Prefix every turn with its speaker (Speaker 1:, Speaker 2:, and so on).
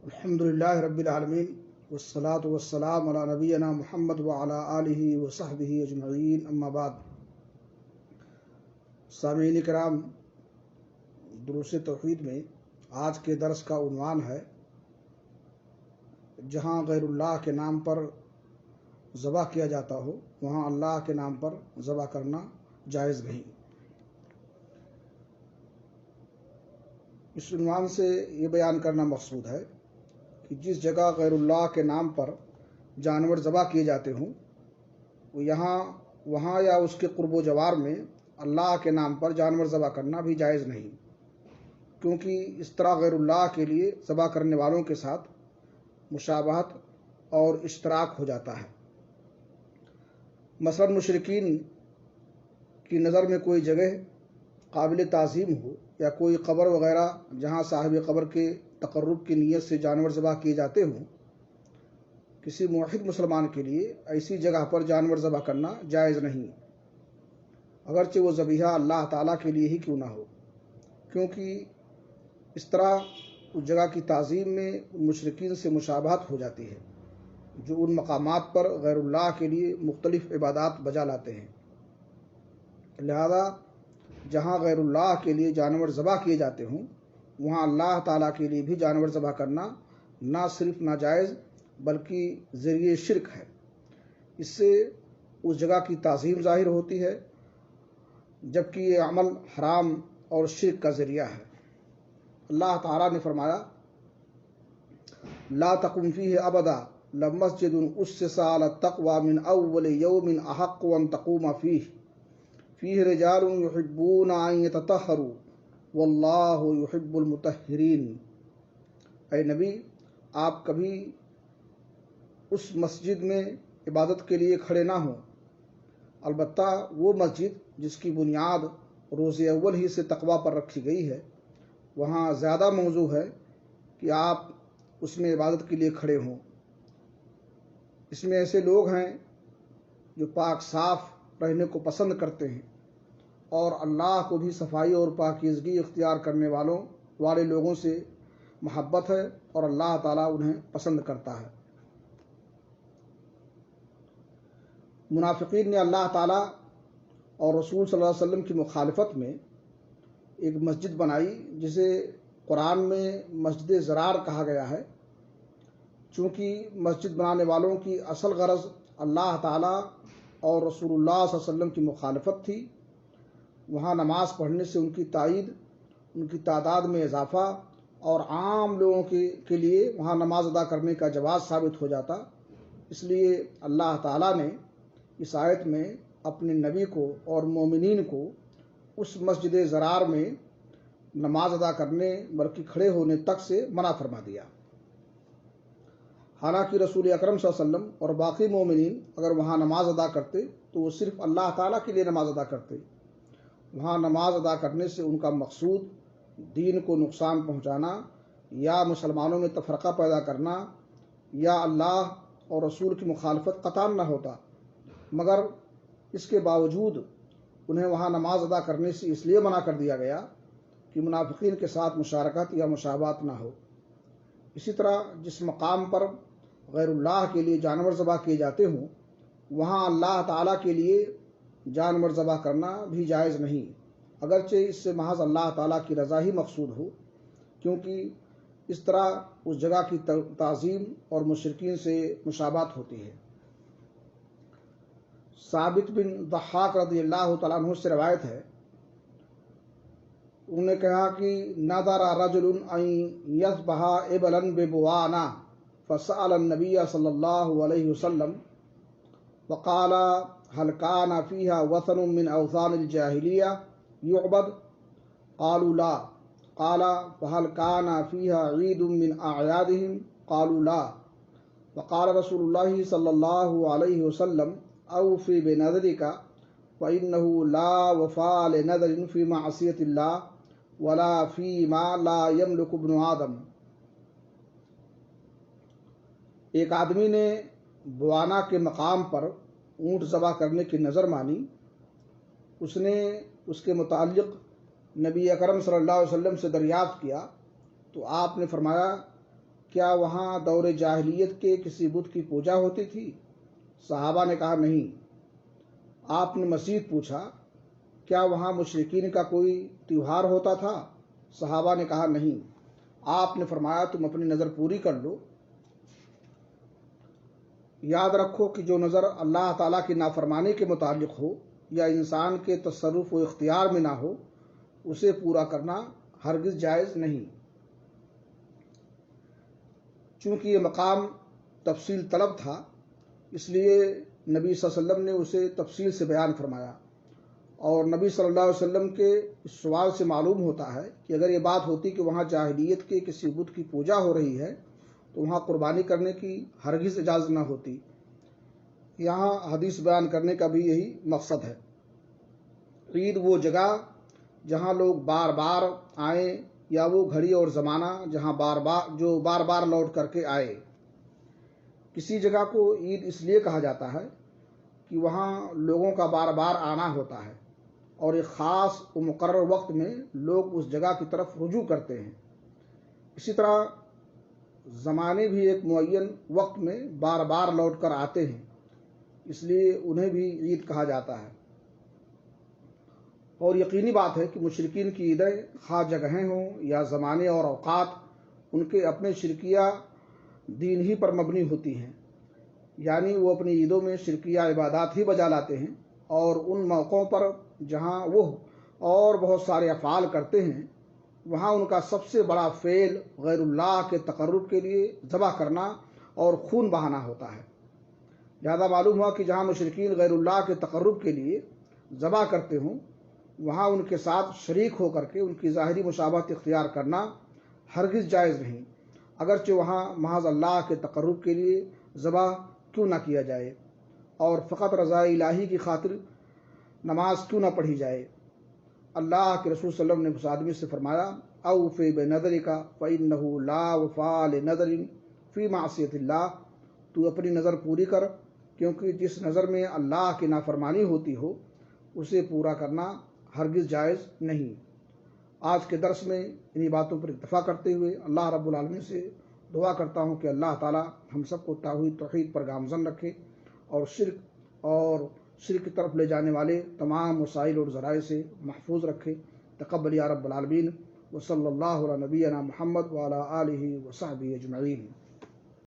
Speaker 1: الحمد للہ رب العالمین والصلاة والسلام علی نبینا محمد وعلی آلہ وصحبہ اجمعین، اما بعد۔ سامعین کرام، دروس توحید میں آج کے درس کا عنوان ہے جہاں غیر اللہ کے نام پر ذبح کیا جاتا ہو وہاں اللہ کے نام پر ذبح کرنا جائز نہیں۔ اس عنوان سے یہ بیان کرنا مقصود ہے کہ جس جگہ غیر اللہ کے نام پر جانور ذبح کیے جاتے ہوں وہاں یا اس کے قرب و جوار میں اللہ کے نام پر جانور ذبح کرنا بھی جائز نہیں، کیونکہ اس طرح غیر اللہ کے لیے ذبح کرنے والوں کے ساتھ مشابہت اور اشتراک ہو جاتا ہے۔ مثلا مشرکین کی نظر میں کوئی جگہ قابل تعظیم ہو یا کوئی قبر وغیرہ جہاں صاحب قبر کے تقرب کی نیت سے جانور ذبح کیے جاتے ہوں، کسی موحد مسلمان کے لیے ایسی جگہ پر جانور ذبح کرنا جائز نہیں، اگرچہ وہ ذبیحہ اللہ تعالیٰ کے لیے ہی کیوں نہ ہو، کیونکہ اس طرح اس جگہ کی تعظیم میں ان مشرکین سے مشابہت ہو جاتی ہے جو ان مقامات پر غیر اللہ کے لیے مختلف عبادات بجا لاتے ہیں۔ لہذا جہاں غیر اللہ کے لیے جانور ذبح کیے جاتے ہوں وہاں اللہ تعالیٰ کے لیے بھی جانور ذبح کرنا نہ صرف ناجائز بلکہ ذریعہ شرک ہے۔ اس سے اس جگہ کی تعظیم ظاہر ہوتی ہے، جبکہ یہ عمل حرام اور شرک کا ذریعہ ہے۔ اللہ تعالیٰ نے فرمایا، لا تقم فیہ ابدا لمسجد اسس علی التقوی من اول یوم احق ان تقوم فیہ رجال یحبون ان یتطہروا واللہ یحب المطہرین۔ اے نبی، آپ کبھی اس مسجد میں عبادت کے لیے کھڑے نہ ہوں، البتہ وہ مسجد جس کی بنیاد روز اول ہی سے تقوی پر رکھی گئی ہے، وہاں زیادہ موضوع ہے کہ آپ اس میں عبادت کے لیے کھڑے ہوں۔ اس میں ایسے لوگ ہیں جو پاک صاف رہنے کو پسند کرتے ہیں اور اللہ کو بھی صفائی اور پاکیزگی اختیار کرنے والے لوگوں سے محبت ہے اور اللہ تعالیٰ انہیں پسند کرتا ہے۔ منافقین نے اللہ تعالیٰ اور رسول صلی اللہ علیہ وسلم کی مخالفت میں ایک مسجد بنائی جسے قرآن میں مسجد ضرار کہا گیا ہے، چونکہ مسجد بنانے والوں کی اصل غرض اللہ تعالیٰ اور رسول اللہ صلی اللہ علیہ وسلم کی مخالفت تھی۔ وہاں نماز پڑھنے سے ان کی تائید، ان کی تعداد میں اضافہ اور عام لوگوں کے لیے وہاں نماز ادا کرنے کا جواز ثابت ہو جاتا۔ اس لیے اللہ تعالیٰ نے اس آیت میں اپنے نبی کو اور مومنین کو اس مسجد ضرار میں نماز ادا کرنے بلکہ کھڑے ہونے تک سے منع فرما دیا۔ حالانکہ رسول اکرم صلی اللہ علیہ وسلم اور باقی مومنین اگر وہاں نماز ادا کرتے تو وہ صرف اللہ تعالیٰ کے لیے نماز ادا کرتے۔ وہاں نماز ادا کرنے سے ان کا مقصود دین کو نقصان پہنچانا یا مسلمانوں میں تفرقہ پیدا کرنا یا اللہ اور رسول کی مخالفت قطعاً نہ ہوتا، مگر اس کے باوجود انہیں وہاں نماز ادا کرنے سے اس لیے منع کر دیا گیا کہ منافقین کے ساتھ مشارکت یا مشابہت نہ ہو۔ اسی طرح جس مقام پر غیر اللہ کے لیے جانور ذبح کیے جاتے ہوں وہاں اللہ تعالیٰ کے لیے جانور ذبح کرنا بھی جائز نہیں، اگرچہ اس سے محض اللہ تعالیٰ کی رضا ہی مقصود ہو، کیونکہ اس طرح اس جگہ کی تعظیم اور مشرکین سے مشابہت ہوتی ہے۔ ثابت بن ضحاک رضی اللہ تعالیٰ عنہ سے روایت ہے، انہوں نے کہا کہ نذر رجل ان یذبح ابلا ببوانا فسأل النبی صلی اللہ علیہ وسلم وقال هل كان فيها وثن من اوثان الجاہلیہ يعبد؟ قالوا لا۔ قال فهل كان فيها عید من اعیادهم؟ قالوا لا۔ وقال رسول اللہ صلی اللہ علیہ وسلم اوف بنذرك فإنه لا وفاء لنذر في معصیۃ اللہ ولا فيما لا يملك ابن آدم۔ ایک آدمی نے بوانا کے مقام پر اونٹ ذبح کرنے کی نظر مانی۔ اس نے اس کے متعلق نبی اکرم صلی اللہ علیہ وسلم سے دریافت کیا تو آپ نے فرمایا کیا وہاں دور جاہلیت کے کسی بت کی پوجا ہوتی تھی؟ صحابہ نے کہا نہیں۔ آپ نے مزید پوچھا کیا وہاں مشرکین کا کوئی تیوہار ہوتا تھا؟ صحابہ نے کہا نہیں۔ آپ نے فرمایا تم اپنی نظر پوری کر لو، یاد رکھو کہ جو نظر اللہ تعالیٰ کی نافرمانی کے متعلق ہو یا انسان کے تصرف و اختیار میں نہ ہو اسے پورا کرنا ہرگز جائز نہیں۔ چونکہ یہ مقام تفصیل طلب تھا اس لیے نبی صلی اللہ علیہ وسلم نے اسے تفصیل سے بیان فرمایا، اور نبی صلی اللہ علیہ وسلم کے اس سوال سے معلوم ہوتا ہے کہ اگر یہ بات ہوتی کہ وہاں جاہلیت کے کسی بت کی پوجا ہو رہی ہے تو وہاں قربانی کرنے کی ہرگز اجازت نہ ہوتی۔ یہاں حدیث بیان کرنے کا بھی یہی مقصد ہے۔ عید وہ جگہ جہاں لوگ بار بار آئیں یا وہ گھڑی اور زمانہ جہاں بار بار لوٹ کر کے آئے۔ کسی جگہ کو عید اس لیے کہا جاتا ہے کہ وہاں لوگوں کا بار بار آنا ہوتا ہے اور ایک خاص و مقرر وقت میں لوگ اس جگہ کی طرف رجوع کرتے ہیں۔ اسی طرح زمانے بھی ایک معین وقت میں بار بار لوٹ کر آتے ہیں، اس لیے انہیں بھی عید کہا جاتا ہے۔ اور یقینی بات ہے کہ مشرکین کی عیدیں خواہ جگہیں ہوں یا زمانے اور اوقات ان کے اپنے شرکیہ دین ہی پر مبنی ہوتی ہیں، یعنی وہ اپنی عیدوں میں شرکیہ عبادات ہی بجا لاتے ہیں، اور ان موقعوں پر جہاں وہ اور بہت سارے افعال کرتے ہیں وہاں ان کا سب سے بڑا فعل غیر اللہ کے تقرب کے لیے ذبح کرنا اور خون بہانا ہوتا ہے۔ لہذا معلوم ہوا کہ جہاں مشرکین غیر اللہ کے تقرب کے لیے ذبح کرتے ہوں وہاں ان کے ساتھ شریک ہو کر کے ان کی ظاہری مشابہت اختیار کرنا ہرگز جائز نہیں، اگرچہ وہاں محض اللہ کے تقرب کے لیے ذبح کیوں نہ کیا جائے اور فقط رضا الہی کی خاطر نماز کیوں نہ پڑھی جائے۔ اللہ کے رسول صلی اللہ علیہ وسلم نے اس آدمی سے فرمایا اوفی بنظرک فإنہ لا وفاء لنظر فی معصیت اللہ، تو اپنی نظر پوری کر کیونکہ جس نظر میں اللہ کی نافرمانی ہوتی ہو اسے پورا کرنا ہرگز جائز نہیں۔ آج کے درس میں انہی باتوں پر اتفاق کرتے ہوئے اللہ رب العالمین سے دعا کرتا ہوں کہ اللہ تعالی ہم سب کو توحید پر گامزن رکھے اور شرک کی طرف لے جانے والے تمام وسائل اور ذرائع سے محفوظ رکھے۔ تقبل یا رب العالمین، وصلی اللہ علی نبینا محمد وعلی آلہ وصحبہ اجمعین۔